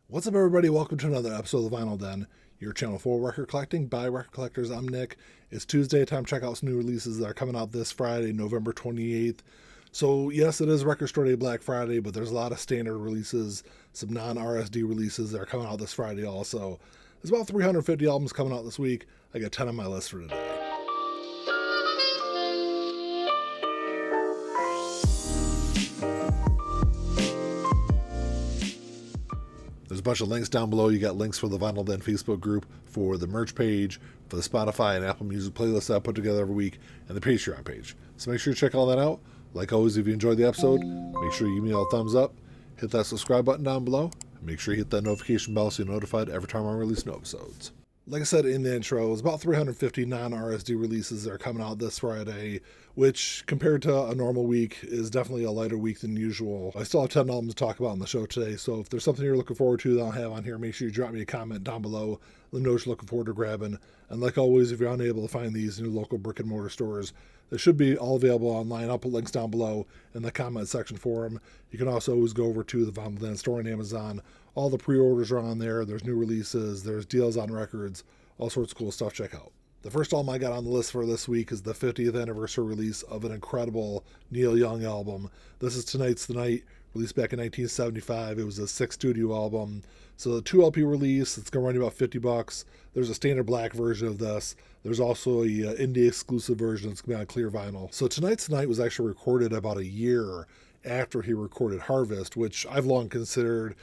What's up, everybody? Welcome to another episode of the Vinyl Den, your channel for record collecting by record collectors. I'm Nick. It's Tuesday. Time to check out some new releases that are coming out this Friday, November 28th. So, yes, it is Record Store Day Black Friday, but there's a lot of standard releases, some non-RSD releases that are coming out this Friday also. There's about 350 albums coming out this week. I got 10 on my list for today. There's a bunch of links down below. You got links for the Vinyl Den Facebook group, for the merch page, for the Spotify and Apple Music playlist that I put together every week, and the Patreon page. So make sure you check all that out. Like always, if you enjoyed the episode, make sure you give me a thumbs up, hit that subscribe button down below, and make sure you hit that notification bell so you're notified every time I release new episodes. Like I said in the intro, it's about 350 non-RSD releases that are coming out this Friday, which compared to a normal week is definitely a lighter week than usual. I still have 10 albums to talk about on the show today, so if there's something you're looking forward to that I'll have on here, make sure you drop me a comment down below. Let me know what you're looking forward to grabbing. And like always, if you're unable to find these new local brick and mortar stores, they should be all available online. I'll put links down below in the comment section for them. You can also always go over to the Vinyl Den store on Amazon. All the pre-orders are on there. There's new releases. There's deals on records. All sorts of cool stuff. Check out. The first album I got on the list for this week is the 50th anniversary release of an incredible Neil Young album. This is Tonight's the Night, released back in 1975. It was a 6 studio album. So the 2 LP release, it's going to run you about $50. There's a standard black version of this. There's also a indie exclusive version that's going to be on clear vinyl. So Tonight's the Night was actually recorded about a year after he recorded Harvest, which I've long considered,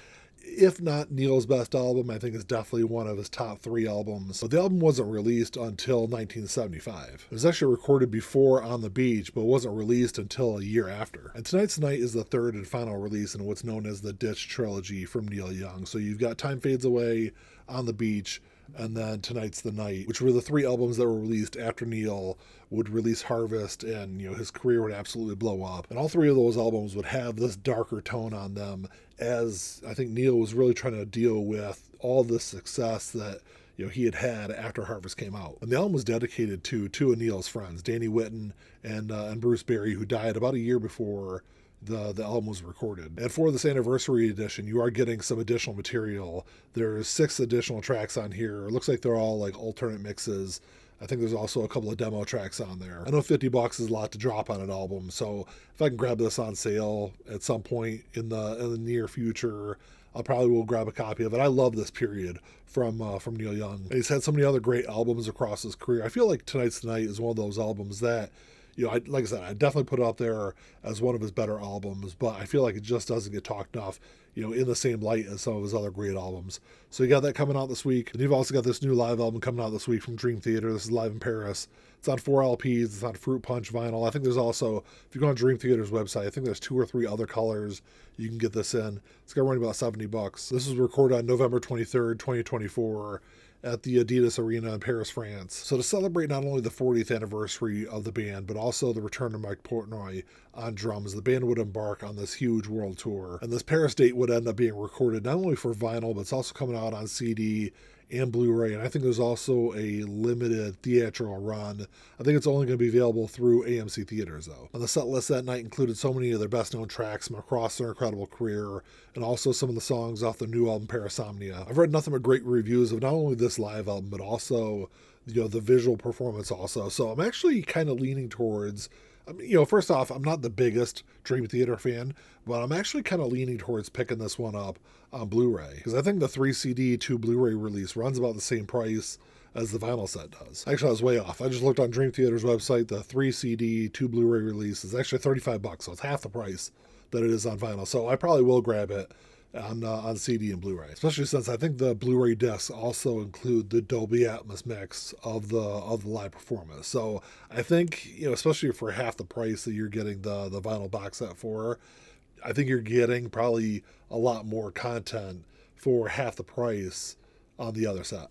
if not Neil's best album, I think it's definitely one of his top 3 albums. But the album wasn't released until 1975. It was actually recorded before On the Beach, but wasn't released until a year after. And Tonight's the Night is the 3rd and final release in what's known as the Ditch Trilogy from Neil Young. So you've got Time Fades Away, On the Beach, and then Tonight's the Night, which were the 3 albums that were released after Neil would release Harvest, and his career would absolutely blow up. And all 3 of those albums would have this darker tone on them, as I think Neil was really trying to deal with all the success that he had after Harvest came out. And the album was dedicated to 2 of Neil's friends, Danny Whitten and Bruce Berry, who died about a year before the album was recorded. And for this anniversary edition, you are getting some additional material. There's 6 additional tracks on here. It looks like they're all like alternate mixes. I think there's also a couple of demo tracks on there. I know $50 is a lot to drop on an album, so if I can grab this on sale at some point in the near future, I probably will grab a copy of it. I love this period from Neil Young. And he's had so many other great albums across his career. I feel like Tonight's the Night is one of those albums that, like I said, I definitely put it up there as one of his better albums, but I feel like it just doesn't get talked enough, in the same light as some of his other great albums. So you got that coming out this week. And you've also got this new live album coming out this week from Dream Theater. This is live in Paris. It's on 4 LPs. It's on Fruit Punch vinyl. I think there's also, if you go on Dream Theater's website, I think there's 2 or 3 other colors you can get this in. It's going to run about $70. This was recorded on November 23rd, 2024. At the Adidas Arena in Paris, France. So to celebrate not only the 40th anniversary of the band, but also the return of Mike Portnoy on drums, the band would embark on this huge world tour. And this Paris date would end up being recorded not only for vinyl, but it's also coming out on CD and Blu-ray. And I think there's also a limited theatrical run. I think it's only going to be available through AMC theaters, though. On the set list that night included so many of their best-known tracks from across their incredible career, and also some of the songs off the new album Parasomnia. I've read nothing but great reviews of not only this live album, but also the visual performance also. So I'm actually kind of leaning towards, first off, I'm not the biggest Dream Theater fan, but I'm actually kind of leaning towards picking this one up on Blu-ray, because I think the 3 CD, 2 Blu-ray release runs about the same price as the vinyl set does. Actually, I was way off. I just looked on Dream Theater's website. The 3 CD, 2 Blu-ray release is actually $35, so it's half the price that it is on vinyl. So I probably will grab it on CD and Blu-ray, especially since I think the Blu-ray discs also include the Dolby Atmos mix of the live performance. So I think, especially for half the price that you're getting the vinyl box set for, I think you're getting probably a lot more content for half the price on the other set.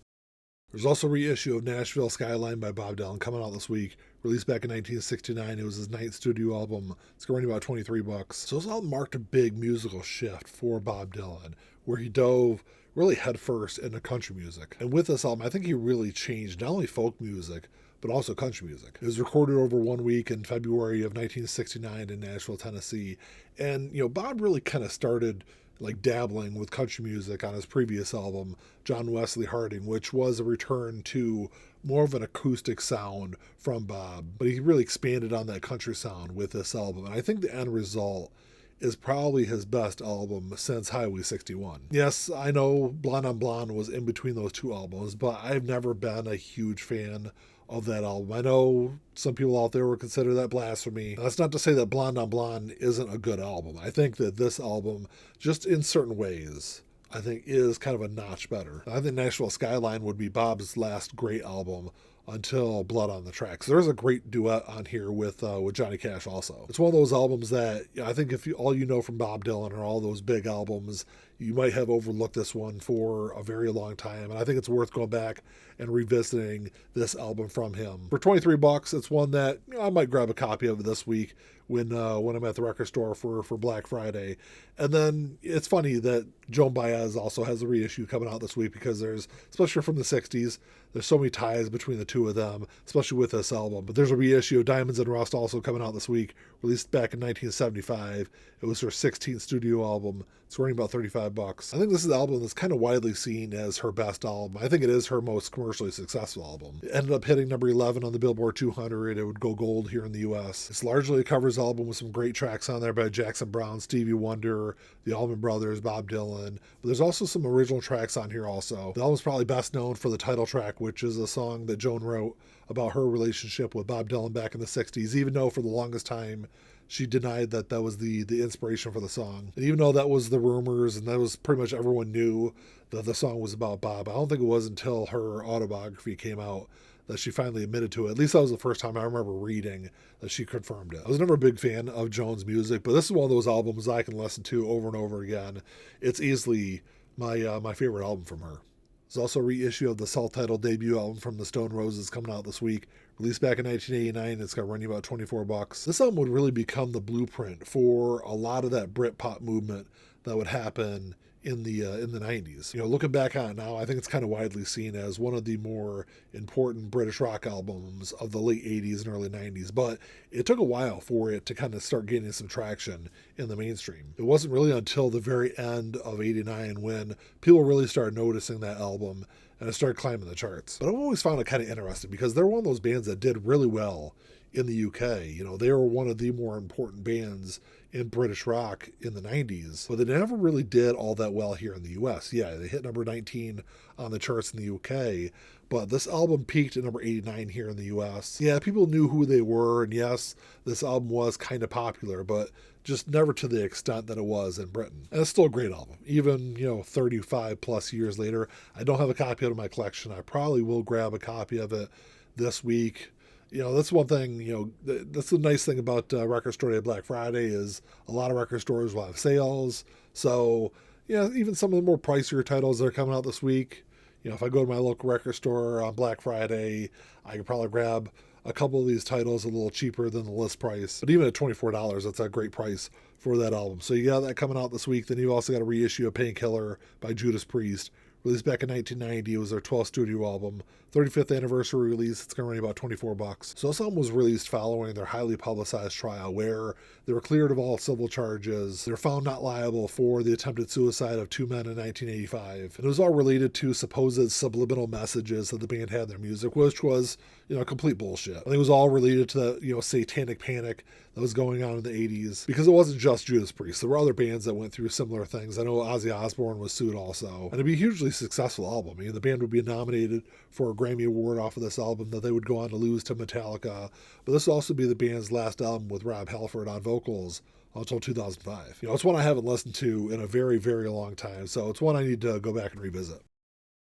There's also a reissue of Nashville Skyline by Bob Dylan coming out this week. Released back in 1969, it was his 9th studio album. It's going to run about $23. So this album marked a big musical shift for Bob Dylan, where he dove really headfirst into country music. And with this album, I think he really changed not only folk music, but also country music. It was recorded over 1 week in February of 1969 in Nashville, Tennessee. And, Bob really kind of started like dabbling with country music on his previous album, John Wesley Harding, which was a return to more of an acoustic sound from Bob, but he really expanded on that country sound with this album. And I think the end result is probably his best album since Highway 61. Yes, I know Blonde on Blonde was in between those two albums, but I've never been a huge fan of that album. I know some people out there would consider that blasphemy. That's not to say that Blonde on Blonde isn't a good album. I think that this album, just in certain ways, I think is kind of a notch better. I think Nashville Skyline would be Bob's last great album until Blood on the Tracks. There's a great duet on here with Johnny Cash also. It's one of those albums that I think if all you know from Bob Dylan are all those big albums, you might have overlooked this one for a very long time. And I think it's worth going back and revisiting this album from him. For $23, it's one that I might grab a copy of it this week when I'm at the record store for Black Friday. And then it's funny that Joan Baez also has a reissue coming out this week because there's, especially from the 60s, there's so many ties between the two of them, especially with this album. But there's a reissue of Diamonds and Rust also coming out this week, released back in 1975. It was her 16th studio album. It's running about $35. I think this is an album that's kind of widely seen as her best album. I think it is her most commercially successful album. It ended up hitting number 11 on the Billboard 200. It would go gold here in the U.S. It's largely a covers album with some great tracks on there by Jackson Browne, Stevie Wonder, the Allman Brothers, Bob Dylan. But there's also some original tracks on here also. The album's probably best known for the title track, which is a song that Joan wrote about her relationship with Bob Dylan back in the 60s, even though for the longest time she denied that that was the inspiration for the song. And even though that was the rumors and that was pretty much everyone knew that the song was about Bob, I don't think it was until her autobiography came out that she finally admitted to it. At least that was the first time I remember reading that she confirmed it. I was never a big fan of Joan's music, but this is one of those albums I can listen to over and over again. It's easily my favorite album from her. There's also a reissue of the self-titled debut album from the Stone Roses coming out this week. Released back in 1989, it's got running about $24. This album would really become the blueprint for a lot of that Britpop movement that would happen in the 90s. You know, looking back on it now, I think it's kind of widely seen as one of the more important British rock albums of the late 80s and early 90s, but it took a while for it to kind of start getting some traction in the mainstream. It wasn't really until the very end of 89 when people really started noticing that album and it started climbing the charts. But I've always found it kind of interesting because they're one of those bands that did really well in the UK. You know, they were one of the more important bands in British rock in the 90s, but they never really did all that well here in the US. Yeah, they hit number 19 on the charts in the UK, but this album peaked at number 89 here in the US. Yeah, people knew who they were, and yes, this album was kind of popular, but just never to the extent that it was in Britain. And it's still a great album, even, 35 plus years later. I don't have a copy of it in my collection. I probably will grab a copy of it this week. That's one thing, that's the nice thing about Record Store Day Black Friday is a lot of record stores will have sales. So, even some of the more pricier titles that are coming out this week, if I go to my local record store on Black Friday, I could probably grab a couple of these titles a little cheaper than the list price. But even at $24, that's a great price for that album. So you got that coming out this week. Then you also got a reissue of Painkiller by Judas Priest. Released back in 1990, it was their 12th studio album. 35th anniversary release, it's going to run about $24. So this album was released following their highly publicized trial where they were cleared of all civil charges. They were found not liable for the attempted suicide of two men in 1985. And it was all related to supposed subliminal messages that the band had in their music, which was, complete bullshit. I think it was all related to the, satanic panic that was going on in the 80s, because it wasn't just Judas Priest. There were other bands that went through similar things. I know Ozzy Osbourne was sued also. And it'd be a hugely successful album. The band would be nominated for a Grammy Award off of this album that they would go on to lose to Metallica. But this would also be the band's last album with Rob Halford on vocals until 2005. It's one I haven't listened to in a very, very long time. So it's one I need to go back and revisit.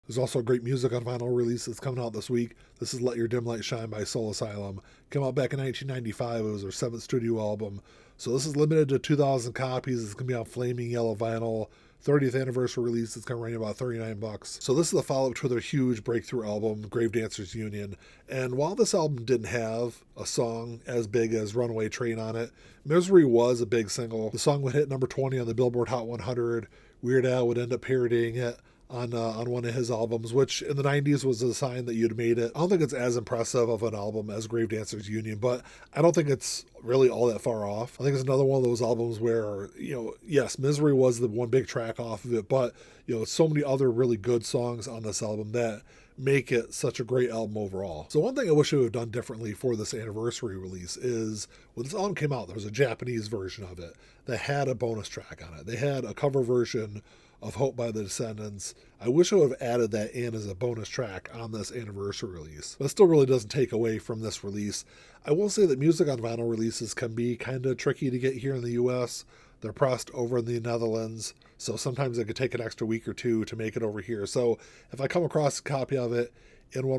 There's also great music on vinyl release that's coming out this week. This is Let Your Dim Light Shine by Soul Asylum. Came out back in 1995. It was their 7th studio album. So this is limited to 2,000 copies. It's going to be on flaming yellow vinyl. 30th anniversary release. It's going to run you about $39. So this is the follow-up to their huge breakthrough album, Grave Dancers Union. And while this album didn't have a song as big as Runaway Train on it, Misery was a big single. The song would hit number 20 on the Billboard Hot 100. Weird Al would end up parodying it on one of his albums, which in the 90s was a sign that you'd made it. I don't think it's as impressive of an album as Gravedancer's Union, but I don't think it's really all that far off. I think it's another one of those albums where, yes, Misery was the one big track off of it, but, so many other really good songs on this album that make it such a great album overall. So one thing I wish I would have done differently for this anniversary release is when this album came out, there was a Japanese version of it that had a bonus track on it. They had a cover version of Hope by the Descendants. I wish I would have added that in as a bonus track on this anniversary release. But it still really doesn't take away from this release. I will say that music on vinyl releases can be kind of tricky to get here in the US. They're pressed over in the Netherlands, so sometimes it could take an extra week or two to make it over here. So if I come across a copy of it in one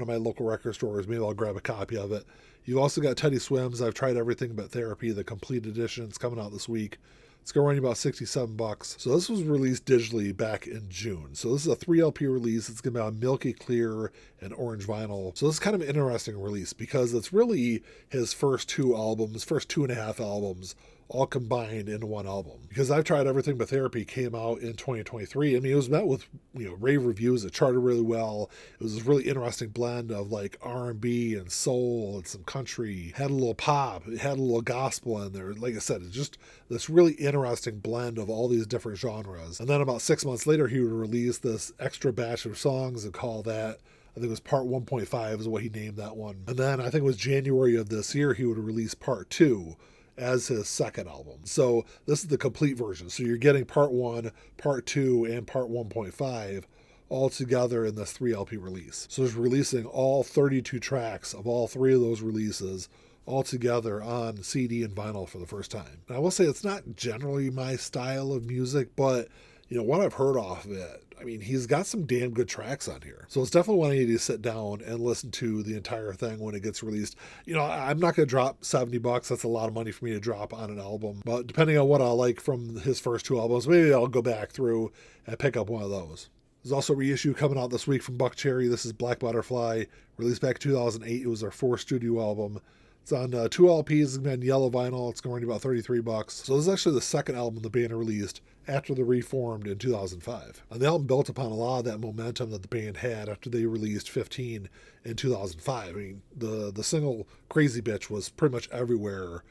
of my local record stores, maybe I'll grab a copy of it. You've also got Teddy Swims' I've Tried Everything But Therapy, the complete edition. It's coming out this week. It's going to run you about $67. So this was released digitally back in June. So this is a 3 LP release. It's going to be on milky clear and orange vinyl. So this is kind of an interesting release because it's really his first 2.5 albums, all combined into one album. Because I've Tried Everything But Therapy came out in 2023. I mean, it was met with rave reviews. It charted really well. It was this really interesting blend of like R&B and soul and some country. Had a little pop. It had a little gospel in there. Like I said, it's just this really interesting blend of all these different genres. And then about 6 months later, he would release this extra batch of songs and call that, I think it was part 1.5 is what he named that one. And then I think it was January of this year, he would release part 2 as his second album. So this is the complete version. So you're getting part 1, part 2, and part 1.5 all together in this 3 LP release. So he's releasing all 32 tracks of all 3 of those releases all together on CD and vinyl for the first time. And I will say it's not generally my style of music, but what I've heard off of it, I mean, he's got some damn good tracks on here. So it's definitely one I need to sit down and listen to the entire thing when it gets released. I'm not going to drop $70. That's a lot of money for me to drop on an album. But depending on what I like from his first 2 albums, maybe I'll go back through and pick up one of those. There's also a reissue coming out this week from Buckcherry. This is Black Butterfly, released back in 2008. It was their 4th studio album. It's on 2 LPs. It's been yellow vinyl. It's going to run about $33. So this is actually the second album the band released after they reformed in 2005. And the album built upon a lot of that momentum that the band had after they released 15 in 2005. I mean, the single Crazy Bitch was pretty much everywhere,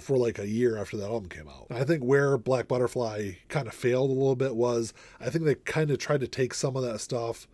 for like a year after that album came out. And I think where Black Butterfly kind of failed a little bit was, I think they kind of tried to take some of that stuff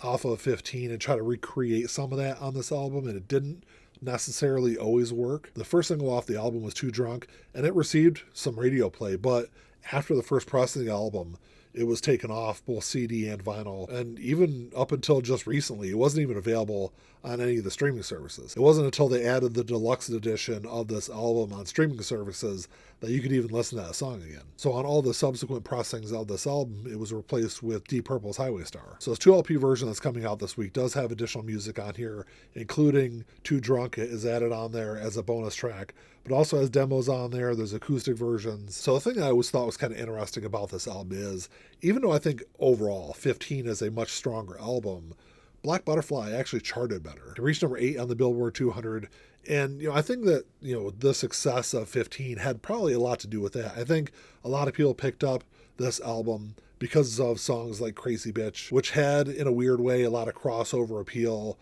off of 15 and try to recreate some of that on this album, and it didn't necessarily always work. The first single off the album was Too Drunk, and it received some radio play, but after the first pressing of the album, it was taken off both CD and vinyl, and even up until just recently, it wasn't even available on any of the streaming services. It wasn't until they added the deluxe edition of this album on streaming services that you could even listen to that song again. So on all the subsequent pressings of this album, it was replaced with Deep Purple's Highway Star. So this 2 LP version that's coming out this week does have additional music on here, including Too Drunk is added on there as a bonus track, but also has demos on there. There's acoustic versions. So the thing I always thought was kind of interesting about this album is, even though I think overall 15 is a much stronger album, Black Butterfly actually charted better. It reached number 8 on the Billboard 200. And, I think that, the success of 15 had probably a lot to do with that. I think a lot of people picked up this album because of songs like Crazy Bitch, which had, in a weird way, a lot of crossover appeal.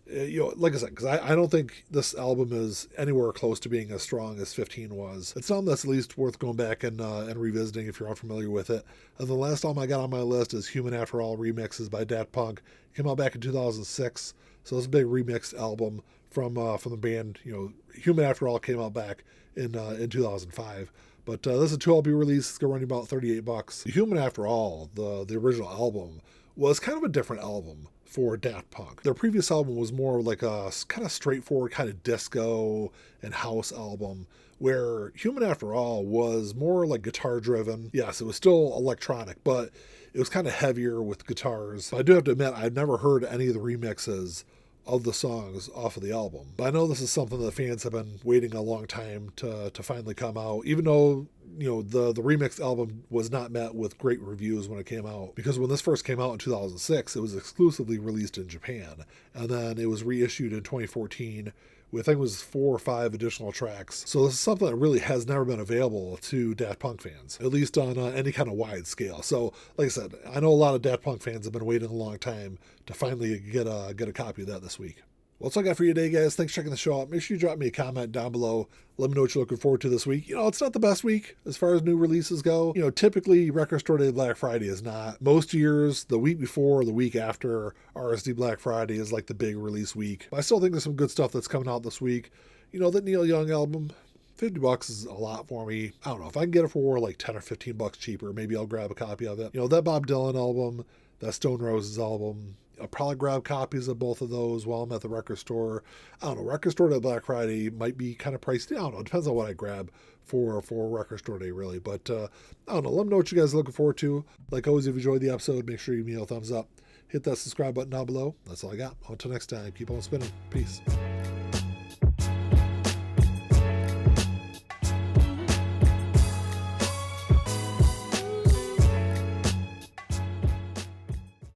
Like I said, because I don't think this album is anywhere close to being as strong as 15 was. It's something that's at least worth going back and revisiting if you're unfamiliar with it. And the last album I got on my list is Human After All Remixes by Daft Punk. It came out back in 2006, so it's a big remixed album from the band. Human After All came out back in 2005. But this is a 2 LP release. It's going to run you about $38. Human After All, the original album, was kind of a different album for Daft Punk. Their previous album was more like a kind of straightforward kind of disco and house album, where Human After All was more like guitar driven. Yes, it was still electronic, but it was kind of heavier with guitars. But I do have to admit, I've never heard any of the remixes of the songs off of the album. But I know this is something that fans have been waiting a long time to finally come out, even though the remix album was not met with great reviews when it came out, because when this first came out in 2006, it was exclusively released in Japan, and then it was reissued in 2014 with, I think it was 4 or 5 additional tracks. So this is something that really has never been available to Daft Punk fans, at least on any kind of wide scale. So, like I said, I know a lot of Daft Punk fans have been waiting a long time to finally get a copy of that this week. Well, that's all I got for you today, guys. Thanks for checking the show out. Make sure you drop me a comment down below. Let me know what you're looking forward to this week. It's not the best week as far as new releases go. Typically Record Store Day Black Friday is not. Most years, the week before or the week after RSD Black Friday is like the big release week. But I still think there's some good stuff that's coming out this week. The Neil Young album, $50 is a lot for me. I don't know. If I can get it for like 10 or $15 cheaper, maybe I'll grab a copy of it. That Bob Dylan album, that Stone Roses album, I'll probably grab copies of both of those while I'm at the record store. I don't know. Record Store Day Black Friday might be kind of pricey. I don't know. It depends on what I grab for Record Store Day, really. But I don't know. Let me know what you guys are looking forward to. Like always, if you enjoyed the episode, make sure you give me a thumbs up. Hit that subscribe button down below. That's all I got. Until next time, keep on spinning. Peace.